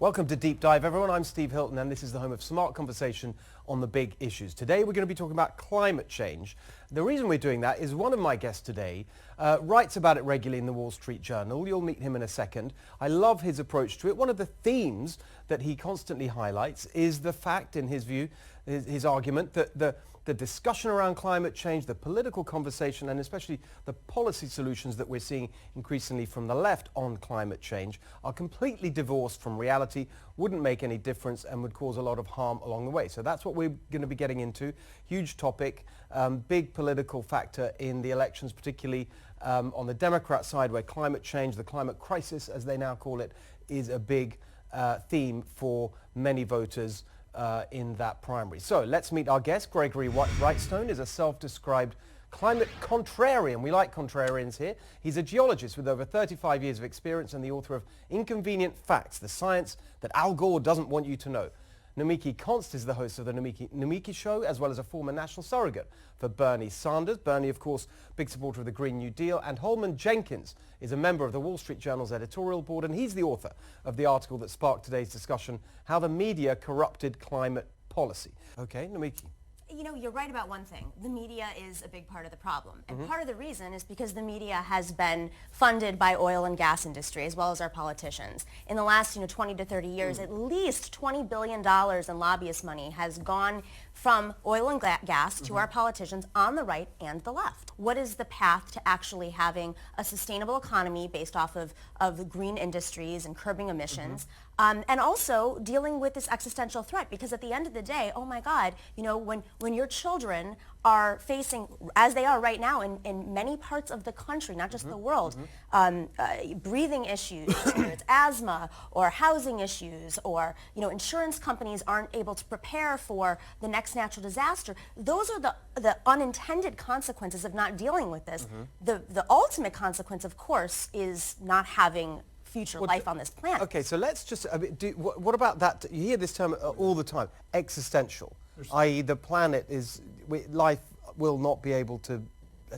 Welcome to Deep Dive, everyone. I'm Steve Hilton, and this is the home of smart conversation on the big issues. Today, we're going to be talking about climate change. The reason we're doing that is one of my guests today writes about it regularly in the Wall Street Journal. You'll meet him in a second. I love his approach to it. One of the themes that he constantly highlights is the fact, in his view, his argument, that the discussion around climate change, the political conversation, and especially the policy solutions that we're seeing increasingly from the left on climate change are completely divorced from reality, wouldn't make any difference, and would cause a lot of harm along the way. So that's what we're going to be getting into. Huge topic, big political factor in the elections, particularly on the Democrat side, where climate change, the climate crisis, as they now call it, is a big theme for many voters in that primary. So let's meet our guest. Gregory Wrightstone is a self-described climate contrarian. We like contrarians here. He's a geologist with over 35 years of experience and the author of Inconvenient Facts, the science that Al Gore doesn't want you to know. Nomiki Konst is the host of the Nomiki Show, as well as a former national surrogate for Bernie Sanders. Bernie, of course, big supporter of the Green New Deal. And Holman Jenkins is a member of the Wall Street Journal's editorial board, and he's the author of the article that sparked today's discussion, How the Media Corrupted Climate Policy. Okay, Nomiki. You know, you're right about one thing. The media is a big part of the problem. And part of the reason is because the media has been funded by oil and gas industry as well as our politicians. In the last 20 to 30 years, at least $20 billion in lobbyist money has gone from oil and gas to our politicians on the right and the left. What is the path to actually having a sustainable economy based off of green industries and curbing emissions? And also dealing with this existential threat, because at the end of the day, oh my God, when your children are facing, as they are right now in many parts of the country, not just the world, breathing issues, whether it's asthma or housing issues, or insurance companies aren't able to prepare for the next natural disaster. Those are the unintended consequences of not dealing with this. The ultimate consequence, of course, is not having future life on this planet. Okay, so let's just, what about that? You hear this term all the time, existential, i.e. the planet is, life will not be able to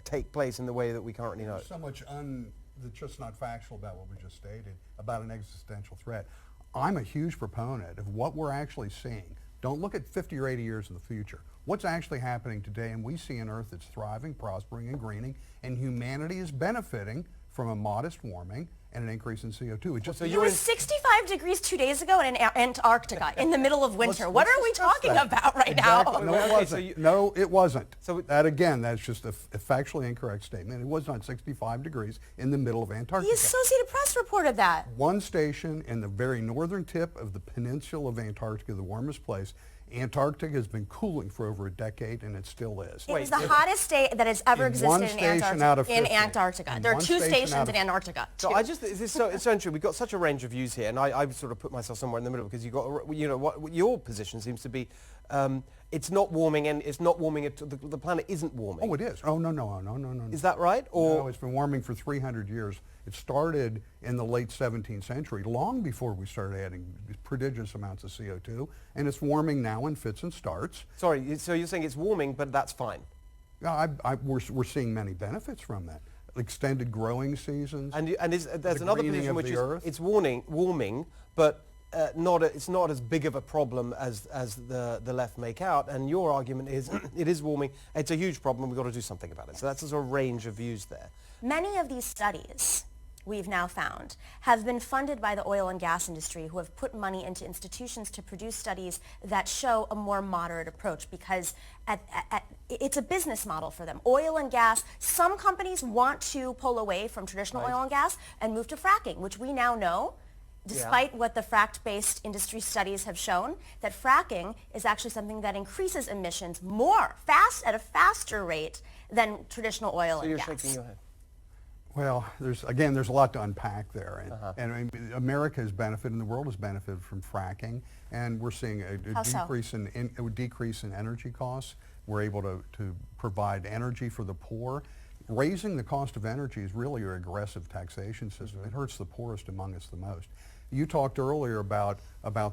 take place in the way that we currently know. There's so much that's just not factual about what we just stated, about an existential threat. I'm a huge proponent of what we're actually seeing. Don't look at 50 or 80 years in the future. What's actually happening today, and we see an Earth that's thriving, prospering, and greening, and humanity is benefiting from a modest warming and an increase in CO2. It was 65 degrees 2 days ago in Antarctica in the middle of winter. What are we talking about right now? No, it wasn't. No, it wasn't. So that, again, that's just a factually incorrect statement. It was not 65 degrees in the middle of Antarctica. The Associated Press reported that. One station in the very northern tip of the peninsula of Antarctica, the warmest place, Antarctica has been cooling for over a decade, and it still is. It was the hottest state that has ever existed in Antarctica. There are two stations in Antarctica. So it's so interesting. We've got such a range of views here, and I sort of put myself somewhere in the middle, because what your position seems to be. It's not warming, and it's not warming. The planet isn't warming. Oh, it is. Oh, no. Is that right? Or no, it's been warming for 300 years. It started in the late 17th century, long before we started adding prodigious amounts of CO2, and it's warming now in fits and starts. Sorry, so you're saying it's warming, but that's fine? Yeah, we're seeing many benefits from that. Extended growing seasons. There's another position which is it's warming, but it's not as big of a problem as the left make out. And your argument is it is warming. It's a huge problem. We've got to do something about it. So that's a sort of range of views there. Many of these studies we've now found have been funded by the oil and gas industry, who have put money into institutions to produce studies that show a more moderate approach, because it's a business model for them. Oil and gas, some companies want to pull away from traditional oil and gas and move to fracking, which we now know, despite what the fracked-based industry studies have shown, that fracking is actually something that increases emissions at a faster rate than traditional oil and gas. So you're shaking your head. Well, there's a lot to unpack there, and I mean, America has benefited, and the world has benefited from fracking, and we're seeing a decrease in energy costs. We're able to provide energy for the poor. Raising the cost of energy is really your aggressive taxation system. It hurts the poorest among us the most. You talked earlier about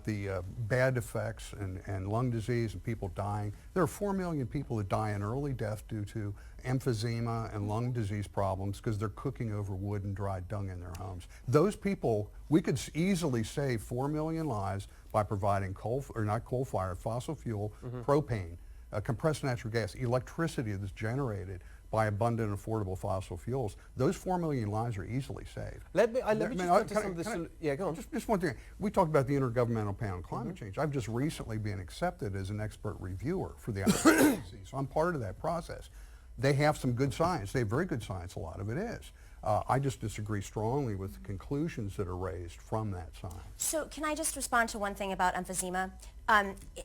the bad effects and lung disease and people dying. There are 4 million people that die in early death due to emphysema and lung disease problems because they're cooking over wood and dried dung in their homes. Those people, we could easily save 4 million lives by providing fossil fuel, propane, compressed natural gas, electricity that's generated by abundant, affordable fossil fuels. Those 4 million lives are easily saved. Let me just get to some of this. Yeah, go on. Just one thing. We talked about the Intergovernmental Panel on Climate Change. I've just recently been accepted as an expert reviewer for the IPCC, so I'm part of that process. They have some good science. They have very good science, a lot of it is. I just disagree strongly with the conclusions that are raised from that science. So can I just respond to one thing about emphysema?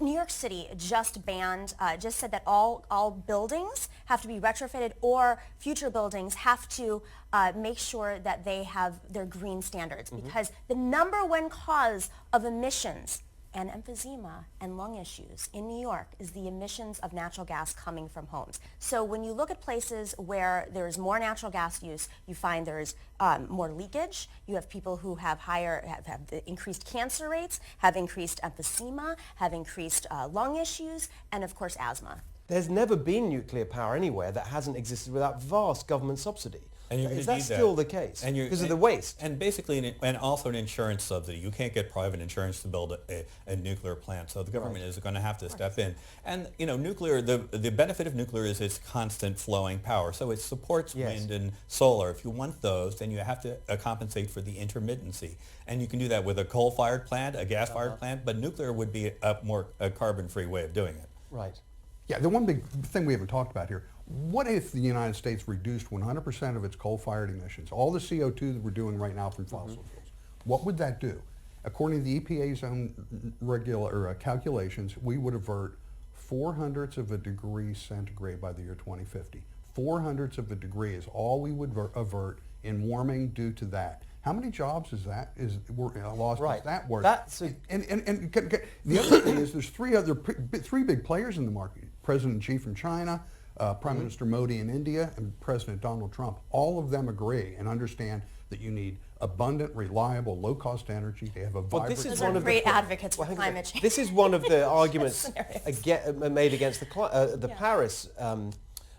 New York City just said that all buildings have to be retrofitted, or future buildings have to make sure that they have their green standards, because the number one cause of emissions and emphysema and lung issues in New York is the emissions of natural gas coming from homes. So when you look at places where there's more natural gas use, you find there's more leakage. You have people who have increased cancer rates, have increased emphysema, have increased lung issues, and of course asthma. There's never been nuclear power anywhere that hasn't existed without vast government subsidy. And you're Is gonna that need still the case? Because of the waste? And basically, and also an insurance subsidy. You can't get private insurance to build a nuclear plant, so the government is going to have to step in. And nuclear, the benefit of nuclear is its constant flowing power. So it supports wind and solar. If you want those, then you have to compensate for the intermittency. And you can do that with a coal-fired plant, a gas-fired plant, but nuclear would be a carbon-free way of doing it. Right. Yeah, the one big thing we haven't talked about here, what if the United States reduced 100% of its coal-fired emissions, all the CO2 that we're doing right now from fossil fuels? What would that do? According to the EPA's own calculations, we would avert 0.04 of a degree centigrade by the year 2050. 0.04 of a degree is all we would avert in warming due to that. How many jobs is that lost? Right. Is that worth? That's and the other thing is there's three big players in the market: President-in-Chief from China, Prime Minister Modi in India, and President Donald Trump. All of them agree and understand that you need abundant, reliable, low-cost energy. They have a vibrant. Those are great advocates for climate change. This is one of the arguments made against the Paris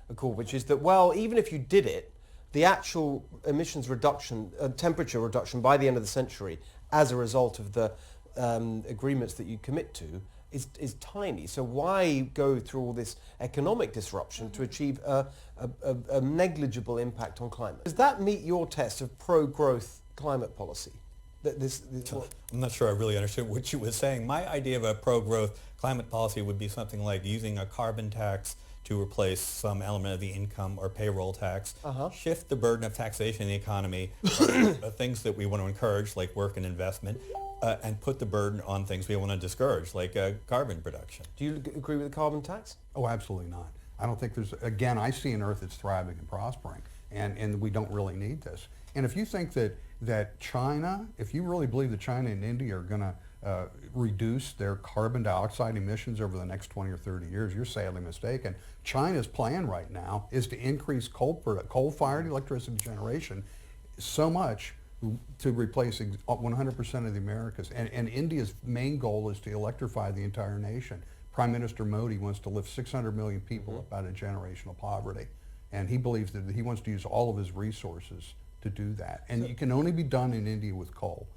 Accord, which is that, well, even if you did it, the actual emissions reduction, temperature reduction by the end of the century as a result of the agreements that you commit to is tiny. So why go through all this economic disruption to achieve a negligible impact on climate? Does that meet your test of pro-growth climate policy? I'm not sure I really understood what you were saying. My idea of a pro-growth climate policy would be something like using a carbon tax to replace some element of the income or payroll tax, shift the burden of taxation in the economy, things that we want to encourage, like work and investment, and put the burden on things we want to discourage, like carbon production. Do you agree with the carbon tax? Oh, absolutely not. I don't think again, I see an Earth that's thriving and prospering, and we don't really need this. And if you think that China, if you really believe that China and India are going to reduce their carbon dioxide emissions over the next 20 or 30 years, you're sadly mistaken. China's plan right now is to increase coal-fired electricity generation so much to replace 100% of the Americas. And India's main goal is to electrify the entire nation. Prime Minister Modi wants to lift 600 million people up out of generational poverty. And he believes that he wants to use all of his resources to do that. And it can only be done in India with coal,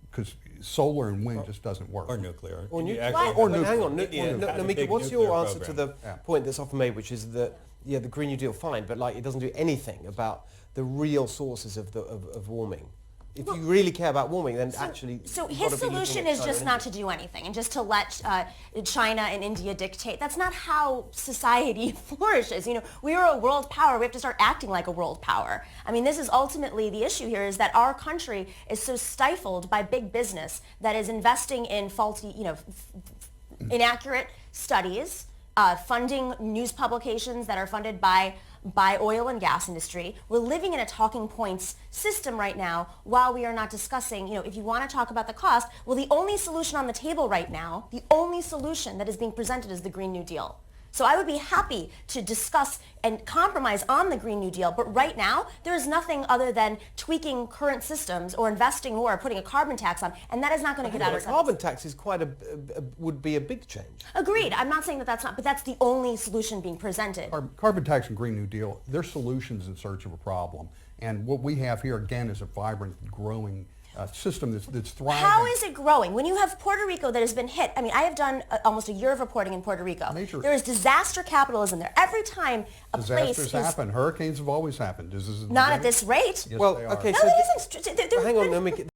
because solar and wind just doesn't work. Or nuclear. Or nuclear. Hang on, Namika, what's your answer to the point that's often made, which is that, the Green New Deal, fine, but it doesn't do anything about the real sources of warming? If you really care about warming, then actually... So his solution is just not to do anything and just to let China and India dictate. That's not how society flourishes. We are a world power. We have to start acting like a world power. I mean, this is ultimately the issue here, is that our country is so stifled by big business that is investing in faulty, inaccurate studies, funding news publications that are funded by oil and gas industry. We're living in a talking points system right now while we are not discussing, if you want to talk about the cost, well, the only solution on the table right now, the only solution that is being presented is the Green New Deal. So I would be happy to discuss and compromise on the Green New Deal, but right now there is nothing other than tweaking current systems or investing more or putting a carbon tax on, and that is not going to get out The of carbon tax is would be a big change. Agreed. I'm not saying that that's not, but that's the only solution being presented. Carbon tax and Green New Deal, they're solutions in search of a problem. And what we have here, again, is a vibrant, growing system that's thriving. How is it growing? When you have Puerto Rico that has been hit, I mean, I have done almost a year of reporting in Puerto Rico. There is disaster capitalism there. Every time a place Disasters is... happen. Hurricanes have always happened. Not at this rate. Yes, Well, they are. okay, No, so it isn't. hang on, let me